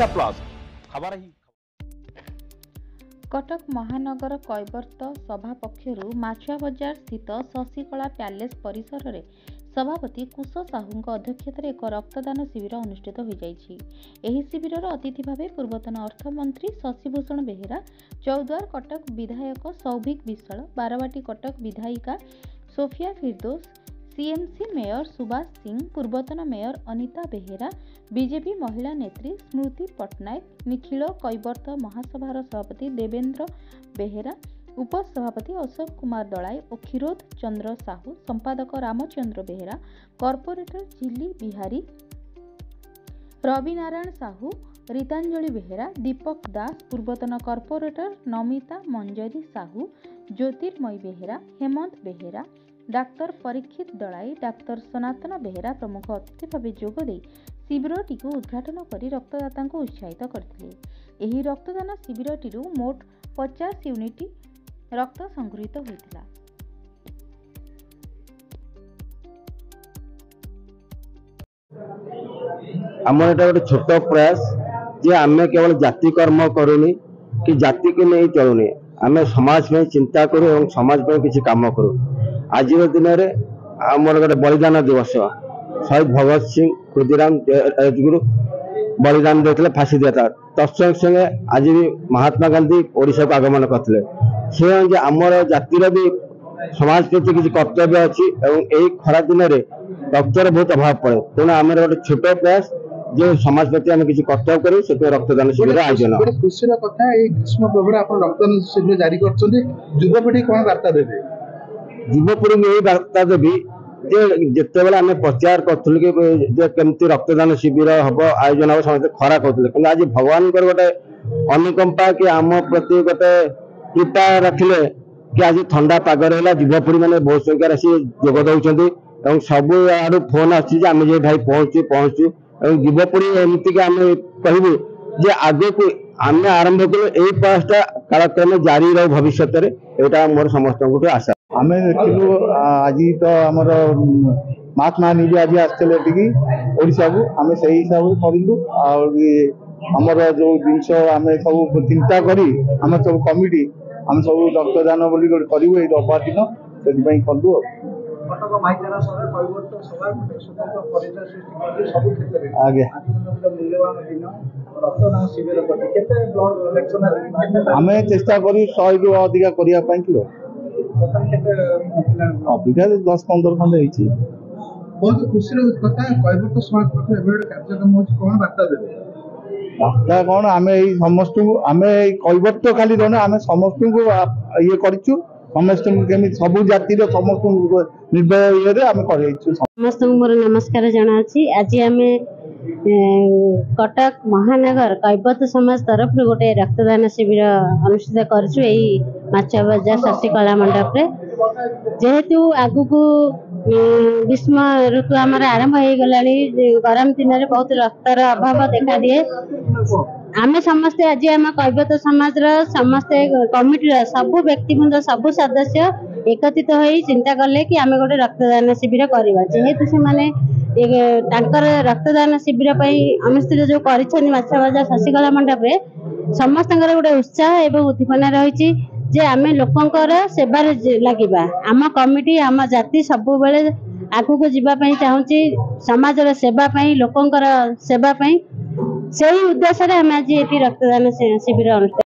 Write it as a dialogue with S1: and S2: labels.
S1: Odisha plus खबर ही
S2: कटक महानगर कैवर्त सभा पक्षरु माछुआ बजार स्थित शशिकला पैलेस परिसर में सभापति कुश साहू अध्यक्षतार एक रक्तदान शिविर अनुष्ठित हो जाइछि। एही शिविरर अतिथि भावे पूर्वतन अर्थमंत्री शशिभूषण बेहेरा, चौद्वार कटक विधायक सौभिक विश्वाल, बारवाटी कटक विधायिका सोफिया फिरदोस, सीएमसी मेयर सुभाष सिंह, पूर्वतन मेयर अनिता बेहेरा, बीजेपी महिला नेत्री स्मृति पट्टनायक, निखिल कैवर्त महासभार सभापति देवेंद्र बेहेरा, उपसभापति अशोक कुमार दलाई और क्षीरोद चंद्र साहू, संपादक रामचंद्र बेहेरा, कॉर्पोरेटर झिल्ली बिहारी, रवि नारायण साहू, रीतांजलि बेहेरा, दीपक दास, पूर्वतन कॉर्पोरेटर नमिता मंजरी साहू, ज्योतिर्मयी बेहेरा, हेमंत बेहेरा, डाक्तर परीक्षित दलाई, डाक्तर सनातन बेहेरा प्रमुख अतिथि भाव जोगदे शिविरटी उद्घाटन कर रक्तदाता को उत्साहित करते। एही रक्तदान शिविरटी मोट 50 यूनिट रक्त संगृहित होता।
S3: आमर एटा गोटे छोट प्रयास जे आमे केवल जाति कर्म करूनी कि जाति को नहीं चलुनी, आमे समाज में चिंता करूँ और समाज में किसी काम करूँ। आज दिन में आमर गोटे बलिदान दिवस, शहीद भगत सिंह खुदीराम राजगुरु बलिदान देते, फांसी देता, तत्संग संगे आज भी महात्मा गांधी ओडिशा को आगमन करते। से आमर जातिर भी समाज प्रति किसी कर्तव्य अच्छी और यही खरा दिन में रक्तर बहुत अभाव पड़े, तेणु आम गोटे छोट प्रयास जो समाज प्रति आम किसी कर्तव्य करूँ से रक्तदान शिविर आयोजन।
S4: खुशी कथा ग्रीष्म प्रभाव आप रक्तदान शिविर जारी कर युवपीढ़ी कौन वार्ता देते?
S3: युवपीढ़ी में यही वार्ता देवी जिते आम प्रचार करूँ कि केमती रक्तदान शिविर हम आयोजन हम समस्त खरा कहते, कि आज भगवान गोटे अनुकंपा कि आम प्रति गोटे कृपा रखिले कि आज ठंडा पाग रहा युवपीढ़ी मैंने बहुत संख्यार आसी जोग दौरान सब आड़ फोन आम भाई पहुंचु युवपीढ़ी एमती आम कहबू जे आगे को आम आरंभ कलु यही प्रयासटा कालक्रम जारी रह भविष्य यहाँ मोर समस्त आशा।
S4: आम देखिलु आज तो आमर महात्मा गांधी भी आज आसते ओडिशा को आम से हिसाब से करूँ आमर जो जिनस आम सब चिंता करी आम सब कमिटी आम सब रक्तदान बोली करूँ ये रविवार दिन से कलु। आम चेष्टा कर 100 रु अधिका करने किलो अबिका 10-15 खंडे बहुत खुशी कथा कैवर्त समाज कार्यक्रम कौन वार्ता देवे? वार्ता कौन आम समस्त आम कैवर्त खाली जन आम समस्त ये करूँ समस्त सब जाति समस्त निर्भय आम कर
S5: समस्त मोर नमस्कार जनाची। आज आम कटक महानगर कैवर्त समाज तरफ गोटे रक्तदान शिविर अनुष्ठित करूँ माछुआ बजार शशिकला मंडप रे। जेहेतु आगु को ग्रीष्म ऋतु आम आरंभ हो गला, गरम दिन में बहुत रक्तर अभाव देखा दिए। आम समस्ते आज आम कैवर्त समाज समस्ते कमिटी सबु व्यक्तिवृंद सबु सदस्य एकत्रित हो चिंता कले कि आम गोटे रक्तदान शिविर करवा। जेहेतु से माने रक्तदान शिविर अनुष्ठित जो कर माछुआ बजार शशिकला मंडप रे समस्त गोटे उत्साह एवं उद्दीपना रही जे आम लोकंकर सेवार लगिबा। आम कमिटी आम जाति सबु बेले आगु को जीवाई चाहूँगी समाजर सेवा लोकंकर सेवा से उद्देश्य आम आज ये रक्तदान शिविर अनुष्ठित।